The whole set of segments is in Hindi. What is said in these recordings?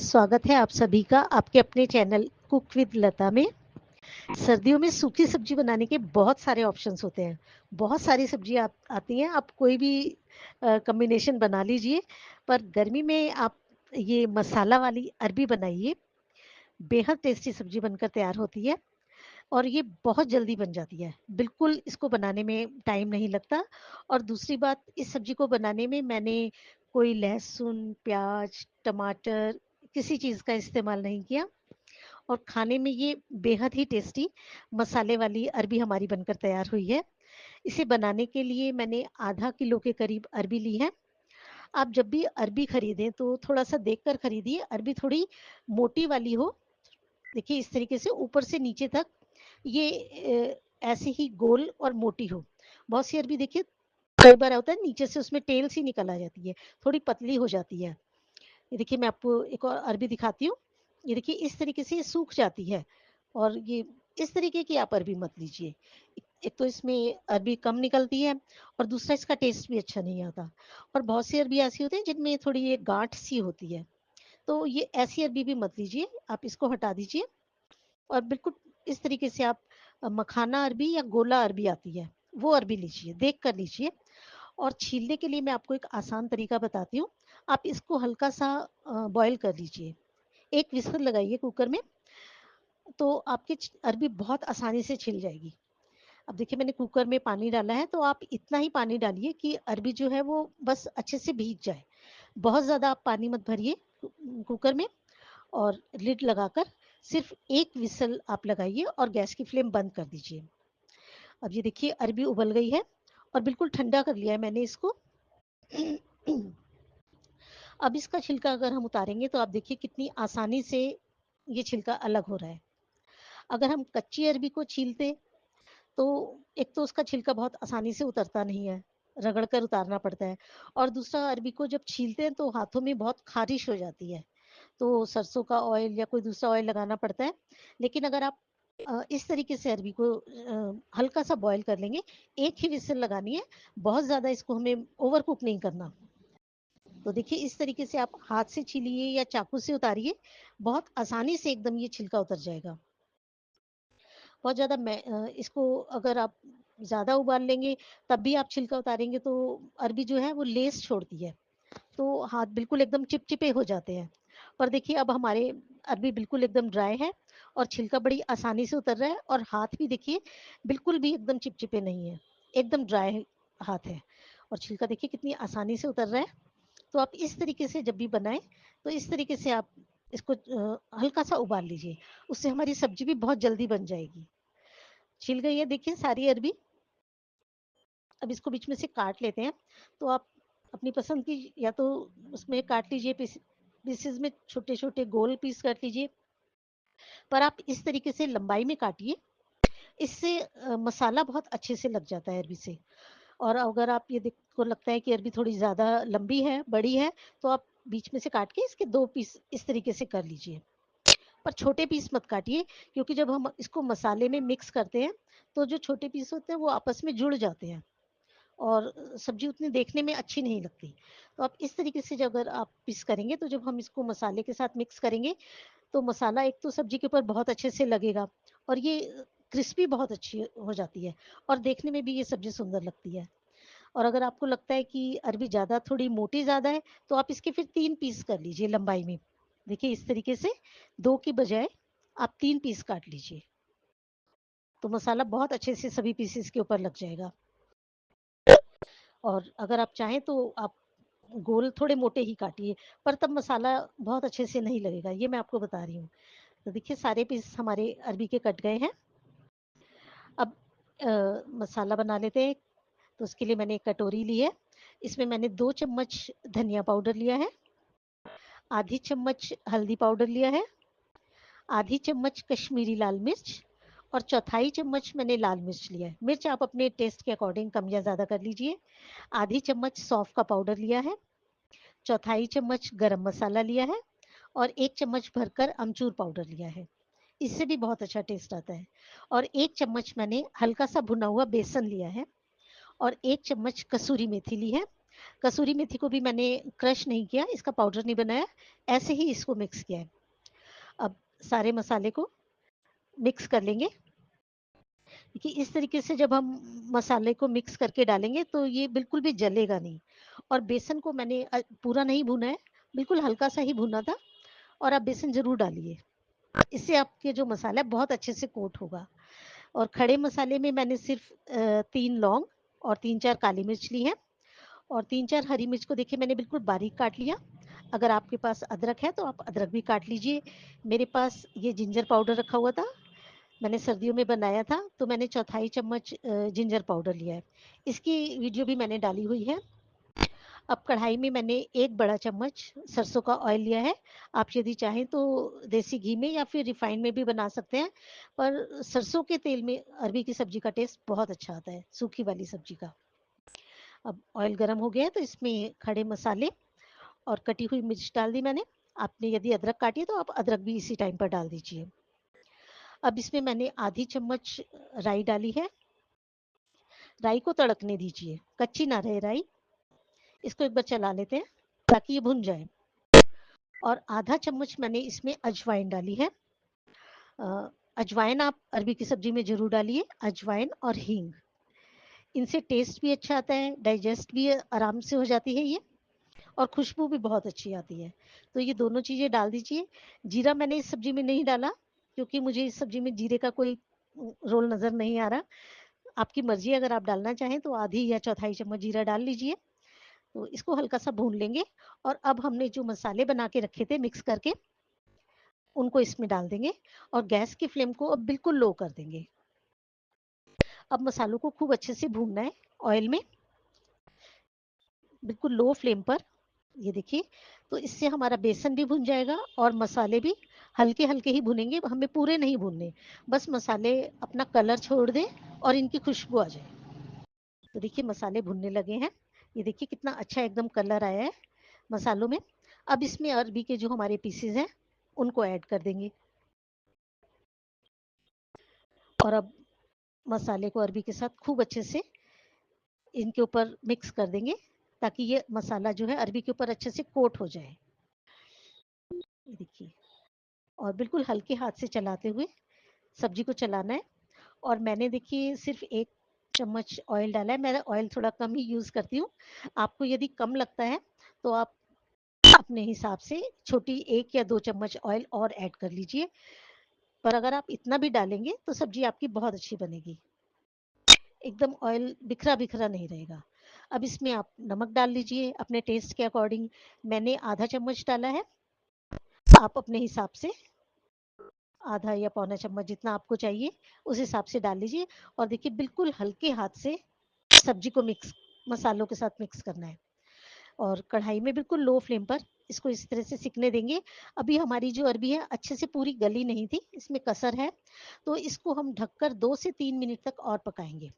स्वागत है आप सभी का आपके अपने चैनल कुक विद लता में। सर्दियों में सूखी सब्जी बनाने के बहुत सारे ऑप्शंस होते हैं। बहुत सारी सब्जी आती हैं, आप कोई भी कॉम्बिनेशन बना लीजिए। पर गर्मी में आप ये मसाला वाली अरबी बनाइए, बेहद टेस्टी सब्जी बनकर तैयार होती है और ये बहुत जल्दी बन जाती है। बिल्कुल इसको बनाने में टाइम नहीं लगता। और दूसरी बात, इस सब्जी को बनाने में मैंने कोई लहसुन, प्याज, टमाटर किसी चीज़ का इस्तेमाल नहीं किया और खाने में ये बेहद ही टेस्टी मसाले वाली अरबी हमारी बनकर तैयार हुई है। इसे बनाने के लिए मैंने आधा किलो के करीब अरबी ली है। आप जब भी अरबी खरीदें तो थोड़ा सा देख कर खरीदिए, अरबी थोड़ी मोटी वाली हो। देखिए इस तरीके से ऊपर से नीचे तक ये ऐसे ही गोल और मोटी हो। बहुत सी अरबी देखिए कई बार होता है नीचे से उसमें टेल सी निकल आ जाती है, थोड़ी पतली हो जाती है। ये देखिए मैं आपको एक और अरबी दिखाती हूँ। ये देखिए इस तरीके से ये सूख जाती है और ये इस तरीके की आप अरबी मत लीजिए। एक तो इसमें अरबी कम निकलती है और दूसरा इसका टेस्ट भी अच्छा नहीं आता। और बहुत सी अरबी ऐसी होती है जिनमें थोड़ी ये गांठ सी होती है, तो ये ऐसी अरबी भी मत लीजिए, आप इसको हटा दीजिए। और बिल्कुल इस तरीके से आप मखाना अरबी या गोला अरबी आती है, वो अरबी लीजिए, देख कर लीजिए। और छीलने के लिए मैं आपको एक आसान तरीका बताती हूँ। आप इसको हल्का सा बॉईल कर लीजिए, एक विस्ल लगाइए कुकर में, तो आपकी अरबी बहुत आसानी से छिल जाएगी। अब देखिए मैंने कुकर में पानी डाला है, तो आप इतना ही पानी डालिए कि अरबी जो है वो बस अच्छे से भीग जाए। बहुत ज़्यादा आप पानी मत भरिए कुकर में। और लिड लगाकर सिर्फ एक विसल आप लगाइए और गैस की फ्लेम बंद कर दीजिए। अब ये देखिए अरबी उबल गई है और बिल्कुल ठंडा कर लिया है मैंने इसको। अब इसका छिलका अगर हम उतारेंगे तो आप देखिए कितनी आसानी से ये छिलका अलग हो रहा है। अगर हम कच्ची अरबी को छीलते तो एक तो उसका छिलका बहुत आसानी से उतरता नहीं है, रगड़ कर उतारना पड़ता है। और दूसरा अरबी को जब छीलते हैं तो हाथों में बहुत खारिश हो जाती है, तो सरसों का ऑयल या कोई दूसरा ऑयल लगाना पड़ता है। लेकिन अगर आप इस तरीके से अरबी को हल्का सा बॉईल कर लेंगे, एक ही विसल लगानी है, बहुत ज़्यादा इसको हमें ओवर कुक नहीं करना। तो देखिए इस तरीके से आप हाथ से छीलिए या चाकू से उतारिए, बहुत आसानी से एकदम ये छिलका उतर जाएगा। बहुत ज़्यादा इसको अगर आप ज़्यादा उबाल लेंगे तब भी आप छिलका उतारेंगे तो अरबी जो है वो लेस छोड़ती है, तो हाथ बिल्कुल एकदम चिपचिपे हो जाते हैं। पर देखिए अब हमारे अरबी बिल्कुल एकदम ड्राई है और छिलका बड़ी आसानी से उतर रहा है और हाथ भी देखिए बिल्कुल भी एकदम चिपचिपे नहीं है, एकदम ड्राई हाथ है और छिलका देखिए कितनी आसानी से उतर रहा है। तो आप इस तरीके से जब भी बनाएं तो इस तरीके से आप इसको हल्का सा उबाल लीजिए, उससे हमारी सब्जी भी बहुत जल्दी बन जाएगी। छिल गई है देखिए सारी अरबी। अब इसको बीच में से काट लेते हैं। तो आप अपनी पसंद की या तो उसमें काट लीजिए, पीसेस में छोटे छोटे गोल पीस काट लीजिए, पर आप इस तरीके से लंबाई में काटिए, इससे मसाला बहुत अच्छे से लग जाता है अरबी से। और अगर आप ये को लगता है कि अरबी थोड़ी ज़्यादा लंबी है, बड़ी है, तो आप बीच में से काट के इसके दो पीस इस तरीके से कर लीजिए। पर छोटे पीस मत काटिए, क्योंकि जब हम इसको मसाले में मिक्स करते हैं तो जो छोटे पीस होते हैं वो आपस में जुड़ जाते हैं और सब्जी उतनी देखने में अच्छी नहीं लगती। तो आप इस तरीके से जब अगर आप पीस करेंगे तो जब हम इसको मसाले के साथ मिक्स करेंगे तो मसाला एक तो सब्जी के ऊपर बहुत अच्छे से लगेगा और ये क्रिस्पी बहुत अच्छी हो जाती है और देखने में भी ये सब्जी सुंदर लगती है। और अगर आपको लगता है कि अरबी ज़्यादा थोड़ी मोटी ज़्यादा है तो आप इसके फिर 3 पीस कर लीजिए लंबाई में। देखिए इस तरीके से 2 की बजाय आप 3 पीस काट लीजिए, तो मसाला बहुत अच्छे से सभी पीसेस के ऊपर लग जाएगा। और अगर आप चाहें तो आप गोल थोड़े मोटे ही काटिए, पर तब मसाला बहुत अच्छे से नहीं लगेगा, ये मैं आपको बता रही हूँ। तो देखिए सारे पीस हमारे अरबी के कट गए हैं। अब मसाला बना लेते हैं। तो उसके लिए मैंने एक कटोरी ली है, इसमें मैंने 2 चम्मच धनिया पाउडर लिया है, आधी चम्मच हल्दी पाउडर लिया है, आधी चम्मच कश्मीरी लाल मिर्च और चौथाई चम्मच मैंने लाल मिर्च लिया है। मिर्च आप अपने टेस्ट के अकॉर्डिंग कम या ज़्यादा कर लीजिए। आधी चम्मच सौंफ का पाउडर लिया है, चौथाई चम्मच गरम मसाला लिया है और 1 चम्मच भरकर अमचूर पाउडर लिया है। इससे भी बहुत अच्छा टेस्ट आता है। और 1 चम्मच मैंने हल्का सा भुना हुआ बेसन लिया है और 1 चम्मच कसूरी मेथी ली है कसूरी मेथी को भी मैंने क्रश नहीं किया, इसका पाउडर नहीं बनाया, ऐसे ही इसको मिक्स किया है। अब सारे मसाले को मिक्स कर लेंगे। देखिए इस तरीके से जब हम मसाले को मिक्स करके डालेंगे तो ये बिल्कुल भी जलेगा नहीं। और बेसन को मैंने पूरा नहीं भुना है, बिल्कुल हल्का सा ही भुना था। और आप बेसन ज़रूर डालिए, इससे आपके जो मसाला है बहुत अच्छे से कोट होगा। और खड़े मसाले में मैंने सिर्फ 3 लौंग और 3-4 काली मिर्च ली है, और 3-4 हरी मिर्च को देखिए मैंने बिल्कुल बारीक काट लिया। अगर आपके पास अदरक है तो आप अदरक भी काट लीजिए। मेरे पास ये जिंजर पाउडर रखा हुआ था, मैंने सर्दियों में बनाया था, तो मैंने चौथाई चम्मच जिंजर पाउडर लिया है। इसकी वीडियो भी मैंने डाली हुई है। अब कढ़ाई में मैंने 1 बड़ा चम्मच सरसों का ऑयल लिया है। आप यदि चाहें तो देसी घी में या फिर रिफाइंड में भी बना सकते हैं, पर सरसों के तेल में अरबी की सब्जी का टेस्ट बहुत अच्छा आता है, सूखी वाली सब्जी का। अब ऑयल गर्म हो गया है तो इसमें खड़े मसाले और कटी हुई मिर्च डाल दी मैंने। आपने यदि अदरक काटी है तो आप अदरक भी इसी टाइम पर डाल दीजिए। अब इसमें मैंने आधी चम्मच राई डाली है। राई को तड़कने दीजिए, कच्ची ना रहे राई। इसको एक बार चला लेते हैं ताकि ये भुन जाए। और आधा चम्मच मैंने इसमें अजवाइन डाली है। अजवाइन आप अरबी की सब्जी में जरूर डालिए, अजवाइन और हींग। इनसे टेस्ट भी अच्छा आता है, डाइजेस्ट भी आराम से हो जाती है ये, और खुशबू भी बहुत अच्छी आती है। तो ये दोनों चीज़ें डाल दीजिए। जीरा मैंने इस सब्जी में नहीं डाला, क्योंकि मुझे इस सब्जी में जीरे का कोई रोल नज़र नहीं आ रहा। आपकी मर्जी, अगर आप डालना चाहें तो आधी या चौथाई चम्मच जीरा डाल लीजिए। तो इसको हल्का सा भून लेंगे। और अब हमने जो मसाले बना के रखे थे मिक्स करके, उनको इसमें डाल देंगे, और गैस की फ्लेम को अब बिल्कुल लो कर देंगे। अब मसालों को खूब अच्छे से भूनना है ऑयल में, बिल्कुल लो फ्लेम पर। ये देखिए, तो इससे हमारा बेसन भी भुन जाएगा और मसाले भी हल्के हल्के ही भुनेंगे, हमें पूरे नहीं भूनने, बस मसाले अपना कलर छोड़ दें और इनकी खुशबू आ जाए। तो देखिए मसाले भुनने लगे हैं, ये देखिए कितना अच्छा एकदम कलर आया है मसालों में। अब इसमें अरबी के जो हमारे पीसेज हैं उनको ऐड कर देंगे, और अब मसाले को अरबी के साथ खूब अच्छे से इनके ऊपर मिक्स कर देंगे, ताकि ये मसाला जो है अरबी के ऊपर अच्छे से कोट हो जाए। देखिए, और बिल्कुल हल्के हाथ से चलाते हुए सब्जी को चलाना है। और मैंने देखिए सिर्फ 1 चम्मच ऑयल डाला है, मैं ऑयल थोड़ा कम ही यूज़ करती हूँ। आपको यदि कम लगता है तो आप अपने हिसाब से छोटी 1 या 2 चम्मच ऑयल और ऐड कर लीजिए, पर अगर आप इतना भी डालेंगे तो सब्जी आपकी बहुत अच्छी बनेगी, एकदम ऑयल बिखरा बिखरा नहीं रहेगा। अब इसमें आप नमक डाल लीजिए अपने टेस्ट के अकॉर्डिंग। मैंने आधा चम्मच डाला है, आप अपने हिसाब से आधा या पौना चम्मच जितना आपको चाहिए उस हिसाब से डाल लीजिए। और देखिए बिल्कुल हल्के हाथ से सब्जी को मिक्स, मसालों के साथ मिक्स करना है, और कढ़ाई में बिल्कुल लो फ्लेम पर इसको इस तरह से सिकने देंगे। अभी हमारी जो अरबी है अच्छे से पूरी गली नहीं थी, इसमें कसर है, तो इसको हम ढककर 2 से 3 मिनट तक और पकाएंगे।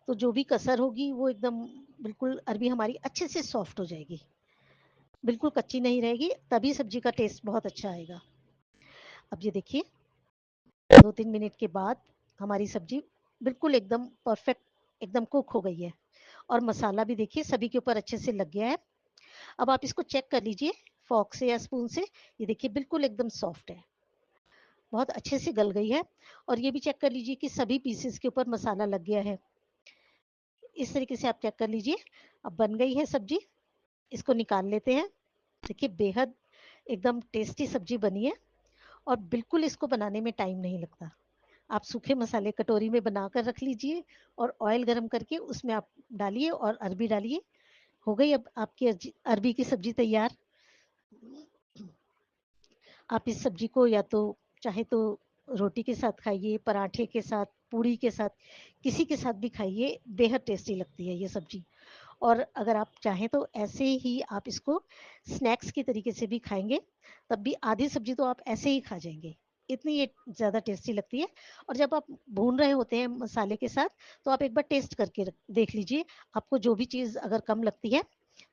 तो जो भी कसर होगी वो एकदम बिल्कुल अरबी हमारी अच्छे से सॉफ्ट हो जाएगी, बिल्कुल कच्ची नहीं रहेगी, तभी सब्जी का टेस्ट बहुत अच्छा आएगा। अब ये देखिए 2-3 मिनट के बाद हमारी सब्जी बिल्कुल एकदम परफेक्ट, एकदम कुक हो गई है, और मसाला भी देखिए सभी के ऊपर अच्छे से लग गया है। अब आप इसको चेक कर लीजिए फॉक से या स्पून से, ये देखिए बिल्कुल एकदम सॉफ्ट है, बहुत अच्छे से गल गई है। और ये भी चेक कर लीजिए कि सभी पीसेस के ऊपर मसाला लग गया है, इस तरीके से आप चेक कर लीजिए। अब बन गई है सब्जी, इसको निकाल लेते हैं। देखिए बेहद एकदम टेस्टी सब्जी बनी है, और बिल्कुल इसको बनाने में टाइम नहीं लगता। आप सूखे मसाले कटोरी में बनाकर रख लीजिए, और ऑयल गर्म करके उसमें आप डालिए और अरबी डालिए, हो गई अब आपकी अरबी की सब्जी तैयार। आप इस सब्जी को या तो चाहे तो रोटी के साथ खाइए, पराठे के साथ, पूड़ी के साथ, किसी के साथ भी खाइए, बेहद टेस्टी लगती है ये सब्जी। और अगर आप चाहें तो ऐसे ही आप इसको स्नैक्स के तरीके से भी खाएंगे, तब भी आधी सब्जी तो आप ऐसे ही खा जाएंगे, इतनी ये ज़्यादा टेस्टी लगती है। और जब आप भून रहे होते हैं मसाले के साथ, तो आप एक बार टेस्ट करके देख लीजिए, आपको जो भी चीज़ अगर कम लगती है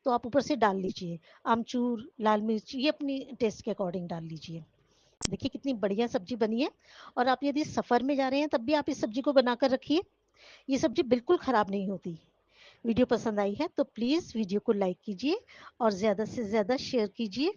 तो आप ऊपर से डाल लीजिए, आमचूर, लाल मिर्च, ये अपनी टेस्ट के अकॉर्डिंग डाल लीजिए। देखिए कितनी बढ़िया सब्जी बनी है। और आप यदि सफ़र में जा रहे हैं तब भी आप इस सब्जी को बनाकर रखिए, ये सब्जी बिल्कुल ख़राब नहीं होती। वीडियो पसंद आई है तो प्लीज़ वीडियो को लाइक कीजिए और ज़्यादा से ज़्यादा शेयर कीजिए।